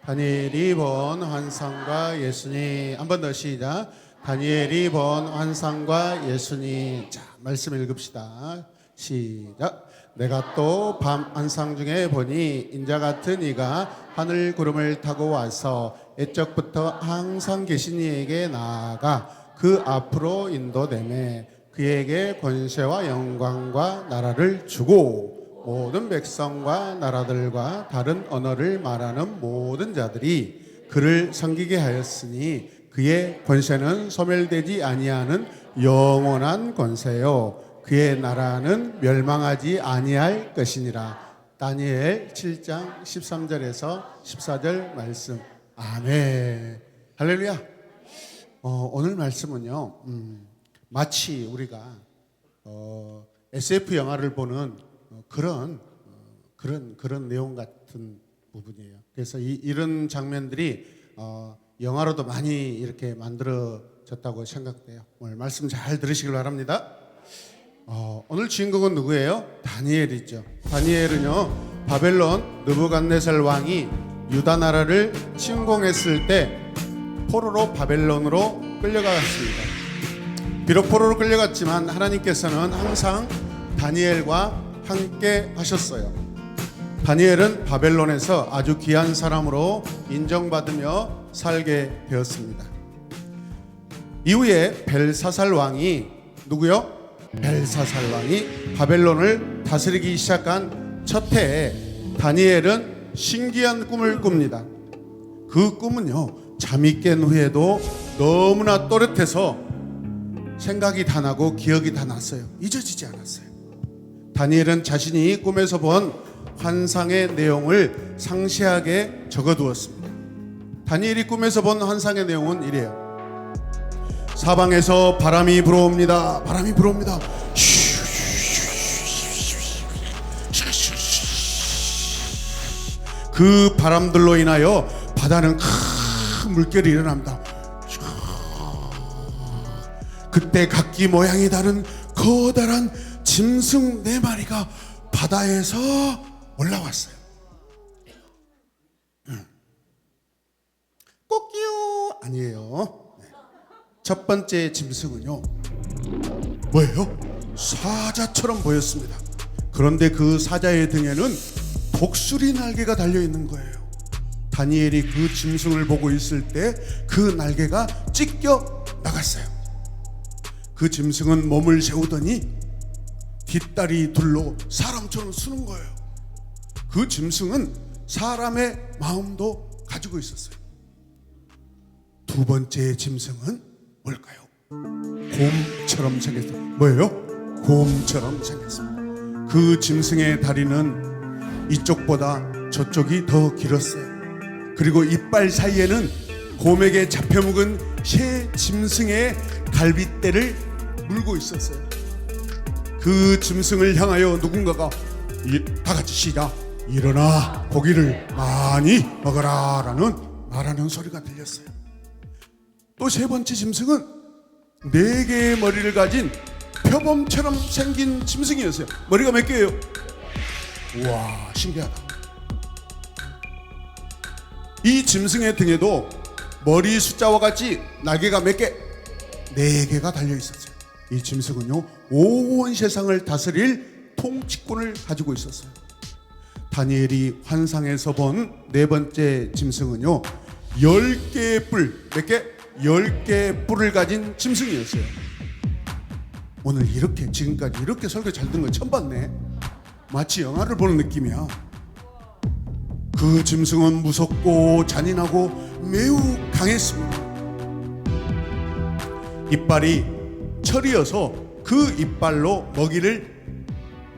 다니엘이 본 환상과 예수님. 한 번 더 시작. 다니엘이 본 환상과 예수님. 자, 말씀 읽읍시다. 시작. 내가 또 밤 환상 중에 보니 인자 같은 이가 하늘 구름을 타고 와서 옛적부터 항상 계신 이에게 나아가 그 앞으로 인도되매 그에게 권세와 영광과 나라를 주고 모든 백성과 나라들과 다른 언어를 말하는 모든 자들이 그를 섬기게 하였으니 그의 권세는 소멸되지 아니하는 영원한 권세요 그의 나라는 멸망하지 아니할 것이니라. 다니엘 7장 13절에서 14절 말씀. 아멘. 할렐루야. 오늘 말씀은요, 마치 우리가 SF 영화를 보는 그런 내용 같은 부분이에요. 그래서 이런 장면들이 영화로도 많이 이렇게 만들어졌다고 생각돼요. 오늘 말씀 잘 들으시길 바랍니다. 오늘 주인공은 누구예요? 다니엘이죠. 다니엘은요, 바벨론 느부갓네살 왕이 유다 나라를 침공했을 때 포로로 바벨론으로 끌려갔습니다. 비록 포로로 끌려갔지만 하나님께서는 항상 다니엘과 함께 하셨어요. 다니엘은 바벨론에서 아주 귀한 사람으로 인정받으며 살게 되었습니다. 이후에 벨사살 왕이 누구요? 벨사살 왕이 바벨론을 다스리기 시작한 첫 해에 다니엘은 신기한 꿈을 꿉니다. 그 꿈은요, 잠이 깬 후에도 너무나 또렷해서 생각이 다 나고 기억이 다 났어요. 잊어지지 않았어요. 다니엘은 자신이 꿈에서 본 환상의 내용을 상세하게 적어두었습니다. 다니엘이 꿈에서 본 환상의 내용은 이래요. 사방에서 바람이 불어옵니다. 바람이 불어옵니다. 그 바람들로 인하여 바다는 큰 물결이 일어납니다. 그때 각기 모양이 다른 커다란 짐승 4마리가 바다에서 올라왔어요. 꼬끼요 아니에요. 첫 번째 짐승은요, 뭐예요? 사자처럼 보였습니다. 그런데 그 사자의 등에는 독수리 날개가 달려있는 거예요. 다니엘이 그 짐승을 보고 있을 때 그 날개가 찢겨 나갔어요. 그 짐승은 몸을 세우더니 뒷다리 둘로 사람처럼 쓰는 거예요. 그 짐승은 사람의 마음도 가지고 있었어요. 두 번째 짐승은 뭘까요? 곰처럼 생겼어요. 뭐예요? 곰처럼 생겼습니다. 그 짐승의 다리는 이쪽보다 저쪽이 더 길었어요. 그리고 이빨 사이에는 곰에게 잡혀먹은 새 짐승의 갈빗대를 물고 있었어요. 그 짐승을 향하여 누군가가 다 같이 시작. 일어나 고기를 많이 먹어라 라는 말하는 소리가 들렸어요. 또 세 번째 짐승은 4개의 머리를 가진 표범처럼 생긴 짐승이었어요. 머리가 몇 개예요? 우와, 신기하다. 이 짐승의 등에도 머리 숫자와 같이 날개가 몇 개? 4개가 달려 있었어요. 이 짐승은요, 온 세상을 다스릴 통치권을 가지고 있었어요. 다니엘이 환상에서 본 4번째 짐승은요, 10개의 뿔, 몇 개? 10개의 뿔을 가진 짐승이었어요. 오늘 이렇게 지금까지 이렇게 설교 잘 든 거 처음 봤네. 마치 영화를 보는 느낌이야. 그 짐승은 무섭고 잔인하고 매우 강했습니다. 이빨이 철이어서 그 이빨로 먹이를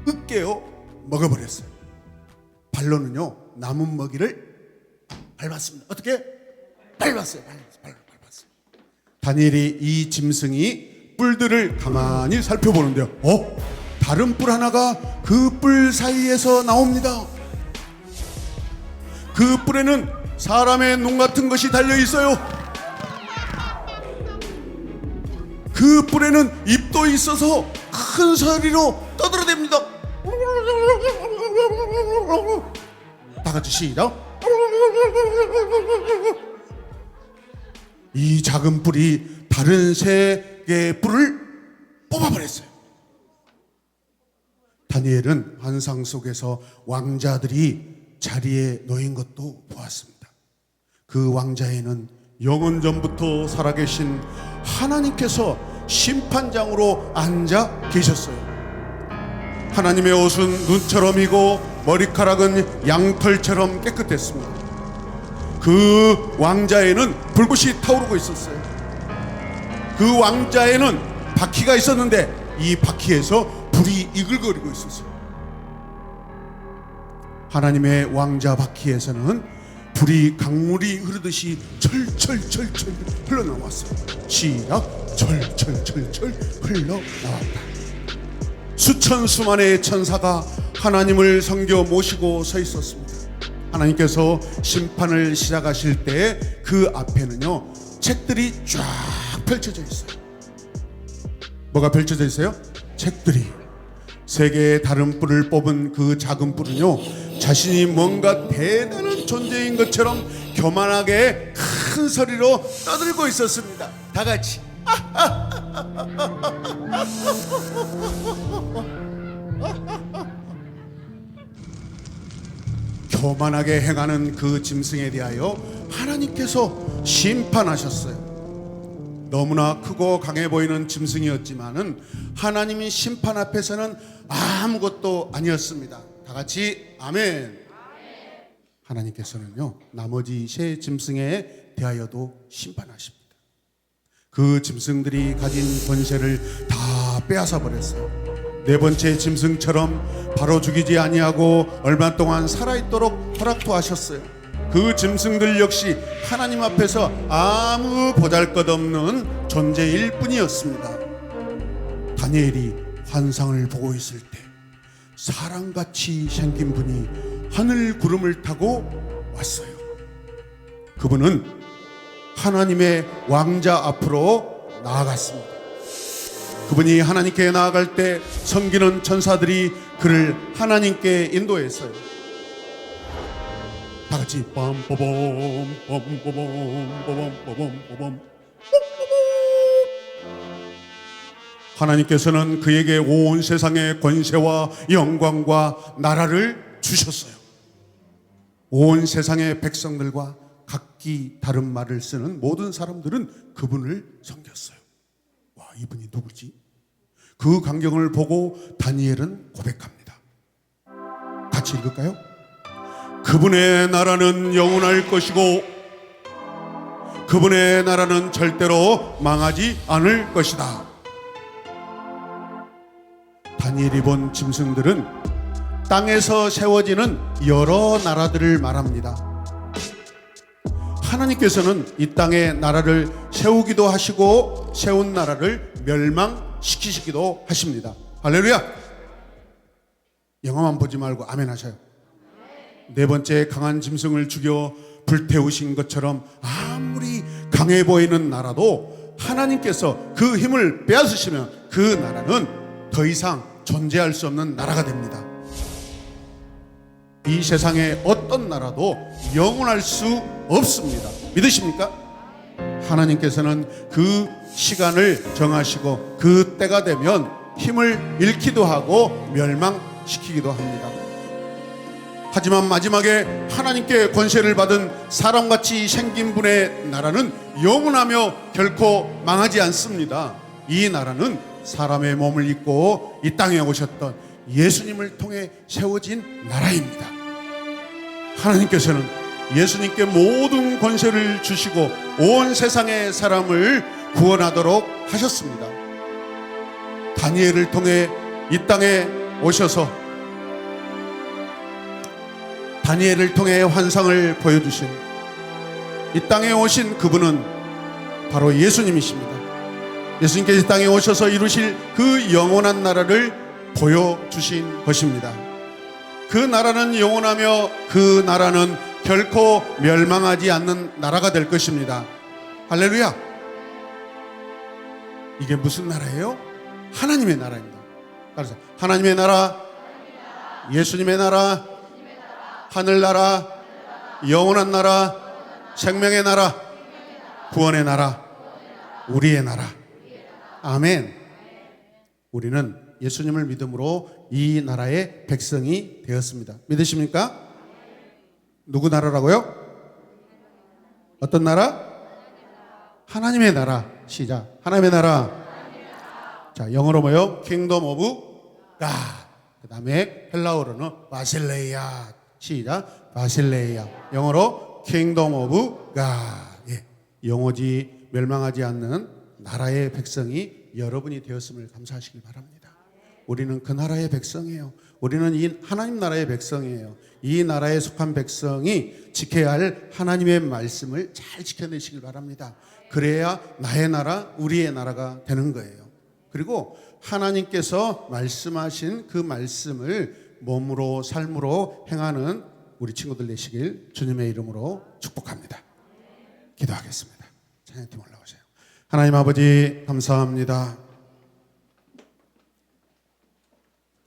으깨어 먹어버렸어요. 발로는요, 남은 먹이를 밟았습니다. 어떻게? 밟았어요. 다니엘이 이 짐승이 뿔들을 가만히 살펴보는데요, 다른 뿔 하나가 그 뿔 사이에서 나옵니다. 그 뿔에는 사람의 눈 같은 것이 달려 있어요. 그 뿔에는 입도 있어서 큰 소리로 떠들어댑니다. 다 같이 시작. 이 작은 뿔이 다른 세 개의 뿔을 뽑아버렸어요. 다니엘은 환상 속에서 왕자들이 자리에 놓인 것도 보았습니다. 그 왕자에는 영원전부터 살아계신 하나님께서 심판장으로 앉아 계셨어요. 하나님의 옷은 눈처럼이고 머리카락은 양털처럼 깨끗했습니다. 그 왕자에는 불꽃이 타오르고 있었어요. 그 왕자에는 바퀴가 있었는데 이 바퀴에서 불이 이글거리고 있었어요. 하나님의 왕자 바퀴에서는 불이 강물이 흐르듯이 철철철철 흘러나왔어요. 시작. 철철철철 흘러나왔다. 수천 수만의 천사가 하나님을 섬겨 모시고 서 있었습니다. 하나님께서 심판을 시작하실 때 그 앞에는요 책들이 쫙 펼쳐져 있어요. 뭐가 펼쳐져 있어요? 책들이. 세 개의 다른 뿔을 뽑은 그 작은 뿔은요 자신이 뭔가 대단한 존재인 것처럼 교만하게 큰 소리로 떠들고 있었습니다. 다 같이 교만하게 행하는 그 짐승에 대하여 하나님께서 심판하셨어요. 너무나 크고 강해 보이는 짐승이었지만은 하나님의 심판 앞에서는 아무것도 아니었습니다. 다 같이 아멘. 하나님께서는요 나머지 세 짐승에 대하여도 심판하십니다. 그 짐승들이 가진 권세를 다 빼앗아 버렸어요. 네 번째 짐승처럼 바로 죽이지 아니하고 얼마 동안 살아있도록 허락도 하셨어요. 그 짐승들 역시 하나님 앞에서 아무 보잘것없는 존재일 뿐이었습니다. 다니엘이 환상을 보고 있을 때 사람같이 생긴 분이 하늘 구름을 타고 왔어요. 그분은 하나님의 왕자 앞으로 나아갔습니다. 그분이 하나님께 나아갈 때 섬기는 천사들이 그를 하나님께 인도했어요. 다 같이 빰뽀범 빰뽀범 빰뽀범. 하나님께서는 그에게 온 세상의 권세와 영광과 나라를 주셨어요. 온 세상의 백성들과 각기 다른 말을 쓰는 모든 사람들은 그분을 섬겼어요. 와, 이분이 누구지? 그 광경을 보고 다니엘은 고백합니다. 같이 읽을까요? 그분의 나라는 영원할 것이고 그분의 나라는 절대로 망하지 않을 것이다. 다니엘이 본 짐승들은 땅에서 세워지는 여러 나라들을 말합니다. 하나님께서는 이 땅에 나라를 세우기도 하시고 세운 나라를 멸망시키시기도 하십니다. 할렐루야. 영화만 보지 말고 아멘 하셔요. 네 번째 강한 짐승을 죽여 불태우신 것처럼 아무리 강해 보이는 나라도 하나님께서 그 힘을 빼앗으시면 그 나라는 더 이상 존재할 수 없는 나라가 됩니다. 이 세상의 어떤 나라도 영원할 수 없습니다. 믿으십니까? 하나님께서는 그 시간을 정하시고 그 때가 되면 힘을 잃기도 하고 멸망시키기도 합니다. 하지만 마지막에 하나님께 권세를 받은 사람같이 생긴 분의 나라는 영원하며 결코 망하지 않습니다. 이 나라는 사람의 몸을 입고 이 땅에 오셨던 예수님을 통해 세워진 나라입니다. 하나님께서는 예수님께 모든 권세를 주시고 온 세상의 사람을 구원하도록 하셨습니다. 다니엘을 통해 이 땅에 오셔서 다니엘을 통해 환상을 보여주신 이 땅에 오신 그분은 바로 예수님이십니다. 예수님께서 이 땅에 오셔서 이루실 그 영원한 나라를 보여주신 것입니다. 그 나라는 영원하며 그 나라는 결코 멸망하지 않는 나라가 될 것입니다. 할렐루야. 이게 무슨 나라예요? 하나님의 나라입니다. 따라서 하나님의 나라, 예수님의 나라, 하늘나라, 영원한 나라, 생명의 나라, 구원의 나라, 우리의 나라. 아멘. 우리는 예수님을 믿음으로 이 나라의 백성이 되었습니다. 믿으십니까? 누구 나라라고요? 어떤 나라? 하나님의 나라. 시작. 하나님의 나라. 자, 영어로 뭐요? Kingdom of God. 그 다음에 헬라어로는 바실레이아. 시작. 바실레이아. 영어로 Kingdom of God. 예. 영원히 멸망하지 않는 나라의 백성이 여러분이 되었음을 감사하시길 바랍니다. 우리는 그 나라의 백성이에요. 우리는 이 하나님 나라의 백성이에요. 이 나라에 속한 백성이 지켜야 할 하나님의 말씀을 잘 지켜내시길 바랍니다. 그래야 나의 나라, 우리의 나라가 되는 거예요. 그리고 하나님께서 말씀하신 그 말씀을 몸으로 삶으로 행하는 우리 친구들 되시길 주님의 이름으로 축복합니다. 기도하겠습니다. 찬양팀 올라오세요. 하나님 아버지 감사합니다.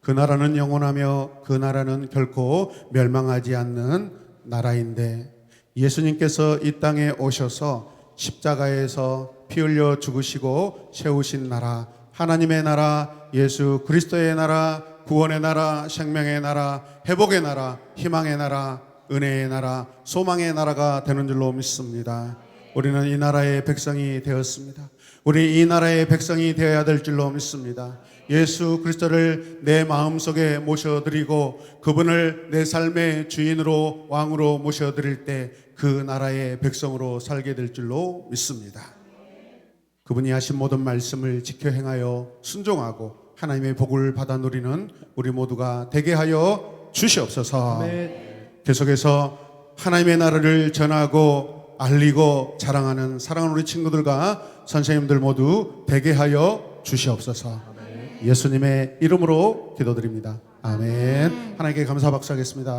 그 나라는 영원하며 그 나라는 결코 멸망하지 않는 나라인데 예수님께서 이 땅에 오셔서 십자가에서 피 흘려 죽으시고 세우신 나라, 하나님의 나라, 예수 그리스도의 나라, 구원의 나라, 생명의 나라, 회복의 나라, 희망의 나라, 은혜의 나라, 소망의 나라가 되는 줄로 믿습니다. 우리는 이 나라의 백성이 되었습니다. 우리 이 나라의 백성이 되어야 될 줄로 믿습니다. 예수 그리스도를 내 마음속에 모셔드리고 그분을 내 삶의 주인으로 왕으로 모셔드릴 때 그 나라의 백성으로 살게 될 줄로 믿습니다. 그분이 하신 모든 말씀을 지켜 행하여 순종하고 하나님의 복을 받아 누리는 우리 모두가 되게 하여 주시옵소서. 계속해서 하나님의 나라를 전하고 알리고 자랑하는 사랑하는 우리 친구들과 선생님들 모두 되게 하여 주시옵소서. 예수님의 이름으로 기도드립니다. 아멘. 하나님께 감사 박수하겠습니다.